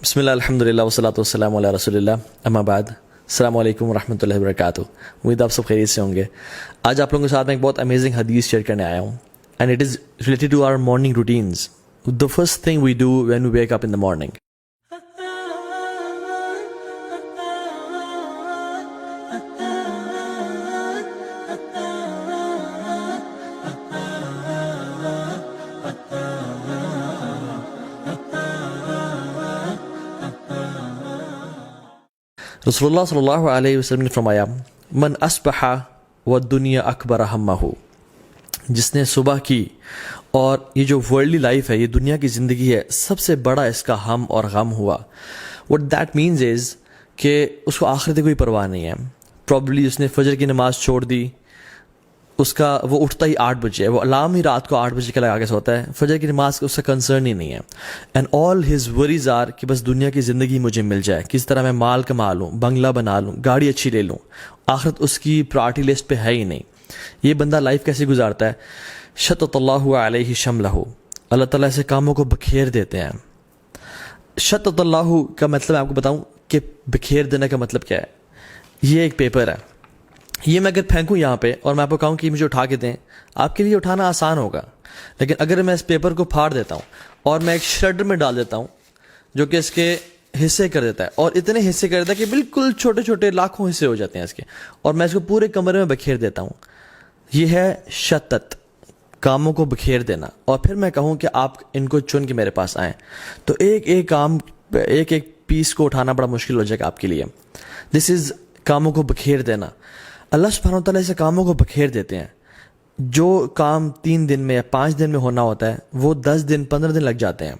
بسم اللہ الحمد للہ والصلاۃ والسلام علی رسول اللہ اما بعد السلام علیکم ورحمۃ اللہ وبرکاتہ. امید آپ سب خیریت سے ہوں گے. آج آپ لوگوں کے ساتھ میں ایک بہت امیزنگ حدیث شیئر کرنے آیا ہوں and it is related to our morning routines. The first thing we do when we wake up in the morning. رسول اللہ صلی اللہ علیہ وسلم نے فرمایا من اصبح والدنیا اکبر ہمہ، جس نے صبح کی اور یہ جو ورلڈلی لائف ہے، یہ دنیا کی زندگی ہے، سب سے بڑا اس کا ہم اور غم ہوا. وٹ دیٹ مینز از کہ اس کو آخرت کی کوئی پرواہ نہیں ہے. پرابلی اس نے فجر کی نماز چھوڑ دی، اس کا وہ اٹھتا ہی 8 بجے ہے، وہ الارم ہی رات کو 8 بجے کا لگا کے سوتا ہے. فجر کی نماز کا اس کا کنسرن ہی نہیں ہے. And all his worries are کہ بس دنیا کی زندگی مجھے مل جائے، کس طرح میں مال کما لوں، بنگلہ بنا لوں، گاڑی اچھی لے لوں. آخرت اس کی پرائرٹی لسٹ پہ ہے ہی نہیں. یہ بندہ لائف کیسے گزارتا ہے؟ شتت اللہ علیہ شملہ، اللہ تعالیٰ ایسے کاموں کو بکھیر دیتے ہیں. شتت اللہ کا مطلب میں آپ کو بتاؤں کہ بکھیر دینے کا مطلب کیا ہے. یہ ایک پیپر ہے، یہ میں اگر پھینکوں یہاں پہ اور میں آپ کو کہوں کہ مجھے اٹھا کے دیں، آپ کے لیے اٹھانا آسان ہوگا. لیکن اگر میں اس پیپر کو پھاڑ دیتا ہوں اور میں ایک شریڈر میں ڈال دیتا ہوں جو کہ اس کے حصے کر دیتا ہے، اور اتنے حصے کر دیتا ہے کہ بالکل چھوٹے چھوٹے لاکھوں حصے ہو جاتے ہیں اس کے، اور میں اس کو پورے کمرے میں بکھیر دیتا ہوں، یہ ہے شتت، کاموں کو بکھیر دینا. اور پھر میں کہوں کہ آپ ان کو چن کے میرے پاس آئیں تو ایک ایک کام، ایک ایک پیس کو اٹھانا بڑا مشکل ہو جائے گا آپ کے لیے. دس از کاموں کو بکھیر دینا. اللہ سبحانہ و تعالیٰ ایسے کاموں کو بکھیر دیتے ہیں. جو کام 3 دن میں یا 5 دن میں ہونا ہوتا ہے وہ 10 دن 15 دن لگ جاتے ہیں.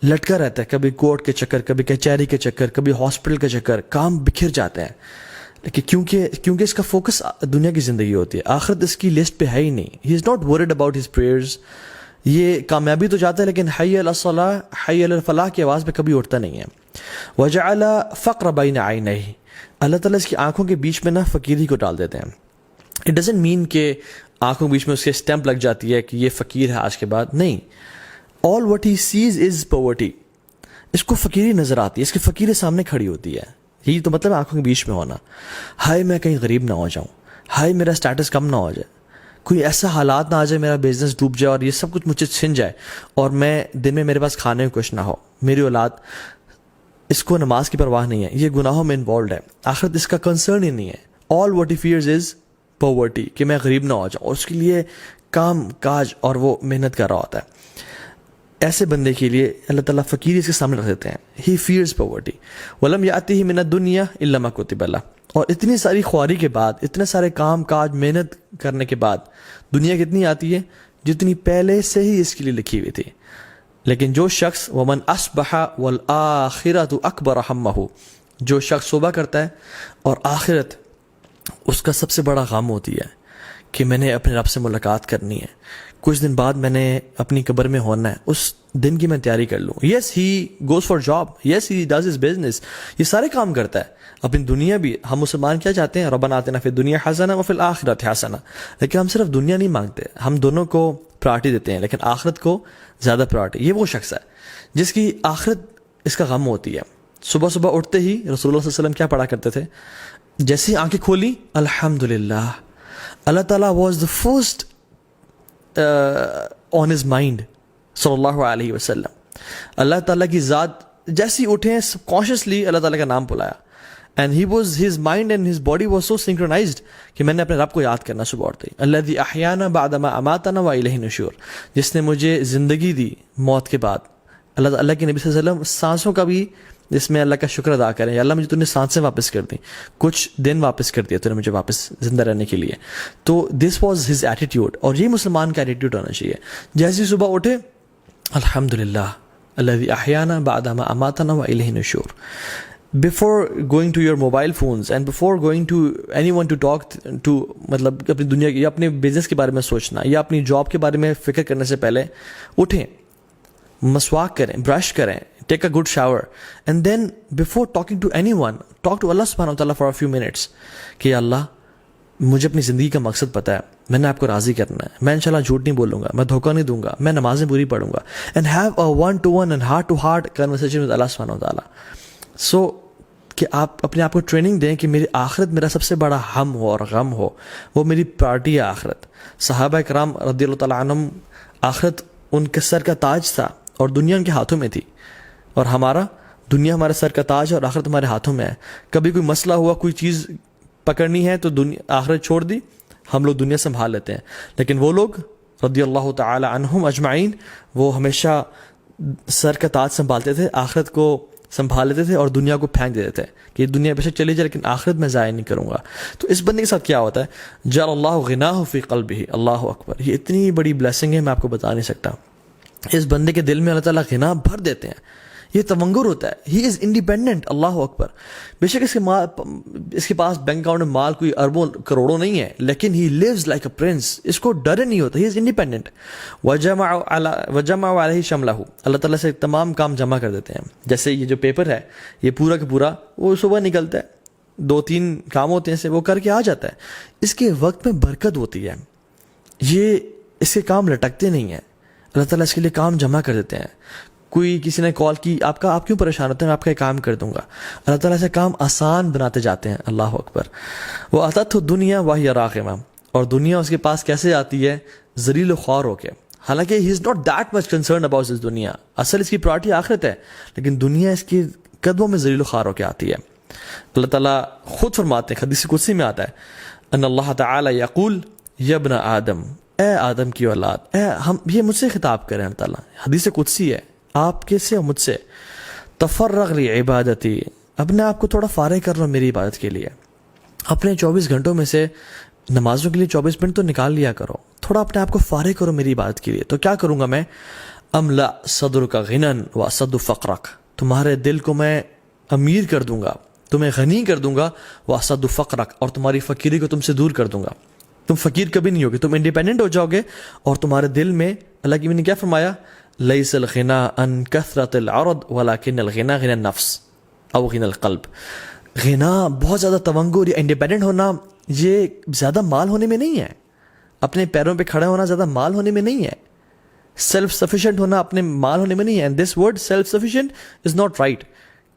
لٹکا رہتا ہے، کبھی کورٹ کے چکر، کبھی کچہری کے چکر، کبھی ہاسپٹل کے چکر، کام بکھر جاتے ہیں. لیکن کیونکہ اس کا فوکس دنیا کی زندگی ہوتی ہے، آخرت اس کی لسٹ پہ ہے ہی نہیں. He is not worried about his prayers. یہ کامیابی تو چاہتا ہے لیکن حی علی الصلاح، حی علی الفلاح کی آواز پہ کبھی اٹھتا نہیں ہے. وجعل فقر بین عینیہ، اللہ تعالیٰ اس کی آنکھوں کے بیچ میں نا فقیری کو ڈال دیتے ہیں. اٹ ڈزنٹ مین کہ آنکھوں کے بیچ میں اس کے اسٹیمپ لگ جاتی ہے کہ یہ فقیر ہے آج کے بعد، نہیں. All what he says is poverty. اس کو فقیری نظر آتی ہے، اس کی فقیری سامنے کھڑی ہوتی ہے. یہی تو مطلب آنکھوں کے بیچ میں ہونا. ہائے میں کہیں غریب نہ ہو جاؤں، ہائے میرا اسٹیٹس کم نہ ہو جائے، کوئی ایسا حالات نہ آ جائے میرا بزنس ڈوب جائے اور یہ سب کچھ مجھ سے چھن جائے اور میں دن میں میرے پاس کھانے کو کچھ نہ ہو. میری اولاد، اس کو نماز کی پرواہ نہیں ہے، یہ گناہوں میں انوالوڈ ہے، آخرت اس کا کنسرن ہی نہیں ہے. All what he fears is poverty, کہ میں غریب نہ ہو جاؤں، اور اس کے لیے کام کاج اور وہ محنت کر رہا ہوتا ہے. ایسے بندے کے لیے اللہ تعالیٰ فقیری اس کے سامنے رکھ دیتے ہیں. ہی فیئرز پاورٹی. ولم یاتہ من الدنیا الا ما کتب له. اور اتنی ساری خواری کے بعد، اتنے سارے کام کاج محنت کرنے کے بعد دنیا کتنی آتی ہے جتنی پہلے سے ہی اس کے لیے لکھی ہوئی تھی. لیکن جو شخص ومن اصبح والآخرۃ اکبر ہمہ، جو شخص صبح کرتا ہے اور آخرت اس کا سب سے بڑا غم ہوتی ہے کہ میں نے اپنے رب سے ملاقات کرنی ہے، کچھ دن بعد میں نے اپنی قبر میں ہونا ہے، اس دن کی میں تیاری کر لوں. Yes he goes for job, yes he does his business, یہ سارے کام کرتا ہے. اپنی دنیا بھی، ہم مسلمان کیا چاہتے ہیں؟ ربنا آتنا فی الدنیا حسنہ وفی الآخرۃ حسنہ. لیکن ہم صرف دنیا نہیں مانگتے، ہم دونوں کو پرائرٹی دیتے ہیں، لیکن آخرت کو زیادہ پرائرٹی. یہ وہ شخص ہے جس کی آخرت اس کا غم ہوتی ہے. صبح صبح اٹھتے ہی رسول اللہ صلی اللہ علیہ وسلم کیا پڑھا کرتے تھے؟ جیسے ہی آنکھیں کھولی، الحمدللہ. اللہ تعالیٰ was the first on his mind صلی اللہ علیہ وسلم. اللہ تعالیٰ کی ذات جیسے ہی اٹھے سب کانشیسلی اللہ تعالیٰ کا نام بلایا. And he was his mind and his body was so synchronised کہ میں نے اپنے رب کو یاد کرنا صبح اٹھتے ہی. الذی احیانا بعد ما اماتنا والیہ النشور، جس نے مجھے زندگی دی موت کے بعد. اللہ کے نبی صلی اللہ علیہ وسلم سانسوں کا بھی جس میں اللہ کا شکر ادا کریں، یا اللہ مجھے تو نے سانسیں واپس کر دیں، کچھ دن واپس کر دیا تو نے مجھے واپس زندہ رہنے کے لیے. تو دس واز ہز ایٹیٹیوڈ، اور یہ مسلمان کا ایٹیٹیوڈ ہونا چاہیے. جیسے صبح اٹھے، الحمدللہ الذی احیانا بعد ما اماتنا والیہ النشور. Before going to your mobile phones and before going to anyone to talk to، مطلب اپنی دنیا کی یا اپنے بزنس کے بارے میں سوچنا یا اپنی جاب کے بارے میں فکر کرنے سے پہلے اٹھیں، مسواک کریں، برش کریں، take a good shower, and then before talking to anyone talk to Allah سبحانہ و تعالیٰ فار اے فیو منٹس کہ اللہ مجھے اپنی زندگی کا مقصد پتہ ہے، میں نے آپ کو راضی کرنا ہے, میں انشاءاللہ جھوٹ نہیں بولوں گا, میں دھوکہ نہیں دوں گا, میں نمازیں پوری پڑھوں گا, and have a one to one and heart to heart conversation with Allah سبحانہ و تعالیٰ. سو کہ آپ اپنے آپ کو ٹریننگ دیں کہ میری آخرت میرا سب سے بڑا ہم ہو اور غم ہو, وہ میری پرائرٹی ہے آخرت. صحابہ کرام رضی اللہ تعالیٰ عنہم آخرت ان کے سر کا تاج تھا اور دنیا ان کے ہاتھوں میں تھی, اور ہمارا دنیا ہمارے سر کا تاج ہے اور آخرت ہمارے ہاتھوں میں ہے. کبھی کوئی مسئلہ ہوا, کوئی چیز پکڑنی ہے تو آخرت چھوڑ دی, ہم لوگ دنیا سنبھال لیتے ہیں. لیکن وہ لوگ رضی اللہ تعالی عنہم اجمعین وہ ہمیشہ سر کا تاج سنبھالتے تھے, آخرت کو سنبھال لیتے تھے اور دنیا کو پھینک دیتے تھے کہ یہ دنیا بے شک چلی جائے لیکن آخرت میں ضائع نہیں کروں گا. تو اس بندے کے ساتھ کیا ہوتا ہے, جعل اللہ غناہ فی قلبہ, اللہ اکبر, یہ اتنی بڑی بلیسنگ ہے میں آپ کو بتا نہیں سکتا. اس بندے کے دل میں اللہ تعالیٰ غنا بھر دیتے ہیں, یہ تمنگر ہوتا ہے, ہی از انڈیپینڈنٹ, اللہ اکبر. بے شک اس کے پاس بینک اکاؤنٹ میں مال کوئی اربوں کروڑوں نہیں ہے, لیکن ہی لیوز لائک اے پرنس, اس کو ڈر نہیں ہوتا, ہی از انڈیپینڈنٹ. وجمع علیہ شملہ, اللہ تعالیٰ سے تمام کام جمع کر دیتے ہیں. جیسے یہ جو پیپر ہے یہ پورا کا پورا وہ صبح نکلتا ہے, 2-3 کام ہوتے ہیں سے وہ کر کے آ جاتا ہے. اس کے وقت میں برکت ہوتی ہے, یہ اس کے کام لٹکتے نہیں ہیں, اللہ تعالیٰ اس کے لیے کام جمع کر دیتے ہیں. کوئی کسی نے کال کی, آپ کیوں پریشان ہوتے ہیں, میں آپ کا کام کر دوں گا. اللہ تعالیٰ سے کام آسان بناتے جاتے ہیں, اللہ اکبر. وہ آتت دنیا وہی راغمہ, اور دنیا اس کے پاس کیسے آتی ہے, ذلیل و خوار ہو کے. حالانکہ he is not that much concern about this دنیا, اصل اس کی پرائرٹی آخرت ہے, لیکن دنیا اس کی قدموں میں ذلیل و خوار ہو کے آتی ہے. اللہ تعالیٰ خود فرماتے ہیں, حدیث قدسی میں آتا ہے, ان اللہ تعالیٰ یقول یا ابن آدم, اے آدم کی اولاد, یہ مجھ سے خطاب کریں اللہ تعالیٰ, حدیث قدسی ہے, آپ کیسے اور مجھ سے, تفرغ لی عبادتی, اپنے آپ کو تھوڑا فارغ کر لو میری عبادت کے لیے. اپنے 24 گھنٹوں میں سے نمازوں کے لیے 24 منٹ تو نکال لیا کرو, تھوڑا اپنے آپ کو فارغ کرو میری عبادت کے لیے. تو کیا کروں گا میں, املا صدرک غنن واسد فقرک, تمہارے دل کو میں امیر کر دوں گا, تمہیں غنی کر دوں گا, واسد فقرک, اور تمہاری فقیری کو تم سے دور کر دوں گا. تم فقیر کبھی نہیں ہوگے, تم انڈیپینڈنٹ ہو جاؤ گے, اور تمہارے دل میں اللہ کی نے کیا فرمایا, لیس الغنا ان کثرت العرض ولکن الغنا غنا النفس او غنا القلب. غنا بہت زیادہ تونگر یا انڈیپینڈنٹ ہونا یہ زیادہ مال ہونے میں نہیں ہے, اپنے پیروں پہ کھڑے ہونا زیادہ مال ہونے میں نہیں ہے, سیلف سفیشینٹ ہونا اپنے مال ہونے میں نہیں ہے. And this word self sufficient is not right.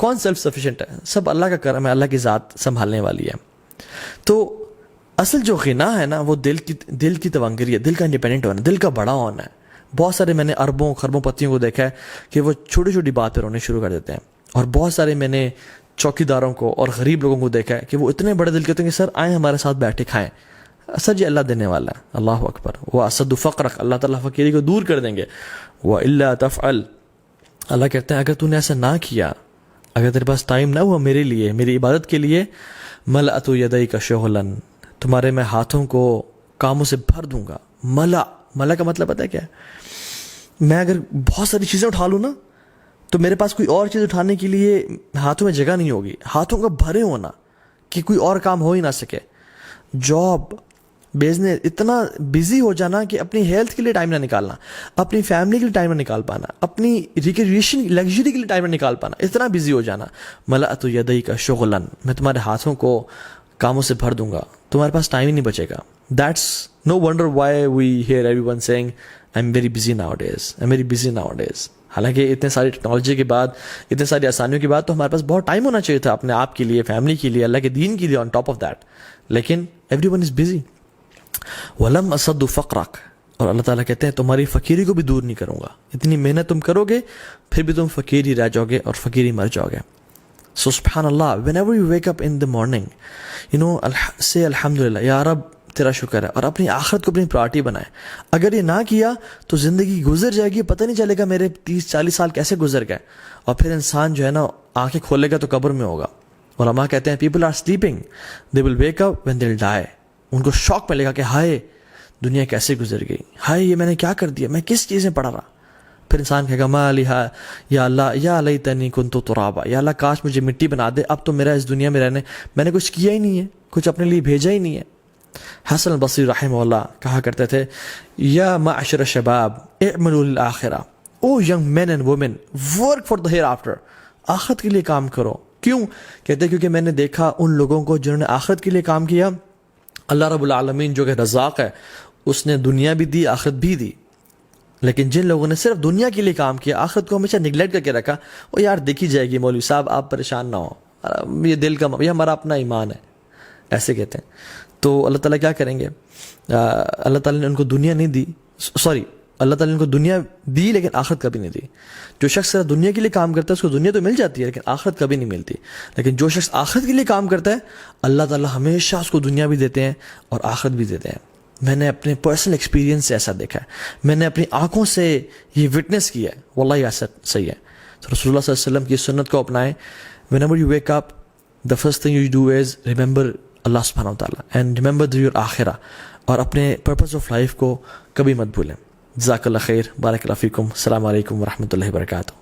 کون سیلف سفیشینٹ ہے, سب اللہ کا کرم ہے, اللہ کی ذات سنبھالنے والی ہے. تو اصل جو غنا ہے نا وہ دل کی تونگری ہے, دل کا انڈیپینڈنٹ ہونا, دل کا بڑا ہونا ہے. بہت سارے میں نے اربوں خربوں پتیوں کو دیکھا ہے کہ وہ چھوٹی چھوٹی بات پہ رونے شروع کر دیتے ہیں, اور بہت سارے میں نے چوکی داروں کو اور غریب لوگوں کو دیکھا ہے کہ وہ اتنے بڑے دل کے ہوتے ہیں کہ سر آئیں ہمارے ساتھ بیٹھے کھائیں, سر جی اللہ دینے والا ہے, اللہ اکبر. وہ اسد فقرک, اللہ تعالیٰ فقیری کو دور کر دیں گے. وَإِلَّا تَفْعَلْ, اللہ کہتے ہیں اگر تو نے ایسا نہ کیا, اگر تیرے پاس ٹائم نہ ہوا میرے لیے, میری عبادت کے لیے, ملأت یدیک شغلاً, تمہارے میں ہاتھوں کو کاموں سے بھر دوں گا. ملا کا مطلب پتہ ہے کیا ہے, میں اگر بہت ساری چیزیں اٹھا لوں نا تو میرے پاس کوئی اور چیز اٹھانے کے لیے ہاتھوں میں جگہ نہیں ہوگی. ہاتھوں کا بھرے ہونا کہ کوئی اور کام ہو ہی نہ سکے. جاب, بزنس, اتنا بزی ہو جانا کہ اپنی ہیلتھ کے لیے ٹائم نہ نکالنا, اپنی فیملی کے لیے ٹائم نہ نکال پانا, اپنی ریکریشن لگژری کے لیے ٹائم نہ نکال پانا, اتنا بزی ہو جانا. ملأت یدیک شغلاً, میں تمہارے ہاتھوں کو کاموں سے بھر دوں گا, تمہارے پاس ٹائم ہی نہیں بچے گا. That's no wonder why we hear everyone saying I'm very busy nowadays, I'm very busy nowadays. حالانکہ اتنے ساری ٹیکنالوجی کے بعد, اتنے ساری آسانیوں کے بعد تو ہمارے پاس بہت ٹائم ہونا چاہیے تھا اپنے آپ کے لیے, فیملی کے لیے, اللہ کے دین کے لیے, on top of that. لیکن everyone is busy. وَلَمْ أَصَدُّ فَقْرَكَ, اور اللہ تعالیٰ کہتے ہیں تمہاری فقیری کو بھی دور نہیں کروں گا. اتنی محنت تم کرو گے پھر بھی تم فقیر ہی رہ جاؤ گے اور فقیر ہی مر جاؤ گے. So subhanallah, whenever you wake up in the morning, say alhamdulillah, یا رب تیرا شکر ہے, اور اپنی آخرت کو اپنی پرائرٹی بنائے. اگر یہ نہ کیا تو زندگی گزر جائے گی, پتہ نہیں چلے گا میرے 30-40 سال کیسے گزر گئے, اور پھر انسان جو ہے نا آنکھیں کھولے گا تو قبر میں ہوگا. علماء کہتے ہیں people are sleeping, they will wake up when they'll die. ان کو شوق ملے گا کہ ہائے دنیا کیسے گزر گئی, ہائے یہ میں نے کیا کر دیا, میں کس چیز میں پڑا رہا. پھر انسان کہے گا ما لہا یا اللہ یا لیتنی کنت ترابا, یا اللہ کاش مجھے مٹی بنا دے, اب تو میرا اس دنیا میں رہنے, میں نے کچھ کیا ہی نہیں ہے, کچھ اپنے لیے بھیجا ہی نہیں ہے. حسن البصری رحمہ اللہ کہا کرتے تھے, یا معشر الشباب اعملوا للآخرہ, oh young men and women work for the hereafter, آخرت کے لیے کام کرو. کیوں کہتے ہیں کیونکہ میں نے دیکھا ان لوگوں کو جنہوں نے آخرت کے لیے کام کیا, اللہ رب العالمین جو کہ رزاق ہے اس نے دنیا بھی دی آخرت بھی دی. لیکن جن لوگوں نے صرف دنیا کے لیے کام کیا, آخرت کو ہمیشہ نگلیکٹ کر کے رکھا, وہ یار دیکھی جائے گی مولوی صاحب, آپ پریشان نہ ہو, یہ دل کا یہ ہمارا اپنا ایمان ہے, ایسے کہتے ہیں. تو اللہ تعالیٰ کیا کریں گے؟ اللہ تعالیٰ نے ان کو دنیا نہیں دی, اللہ تعالیٰ نے ان کو دنیا دی لیکن آخرت کبھی نہیں دی. جو شخص صرف دنیا کے لیے کام کرتا ہے اس کو دنیا تو مل جاتی ہے لیکن آخرت کبھی نہیں ملتی. لیکن جو شخص آخرت کے لیے کام کرتا ہے اللہ تعالیٰ ہمیشہ اس کو دنیا بھی دیتے ہیں اور آخرت بھی دیتے ہیں. میں نے اپنے پرسنل ایکسپیرینس سے ایسا دیکھا ہے, میں نے اپنی آنکھوں سے یہ وٹنس کیا ہے, واللہ ایسا صحیح ہے. تو رسول اللہ صلی اللہ علیہ وسلم کی سنت کو اپنائیں. whenever you wake up, the first thing you do is remember اللہ سبحانہ و تعالیٰ and remember your آخرہ, اور اپنے پرپز آف لائف کو کبھی مت بھولیں. جزاک اللہ خیر, بارک اللہ فیکم, السلام علیکم ورحمۃ اللہ وبرکاتہ.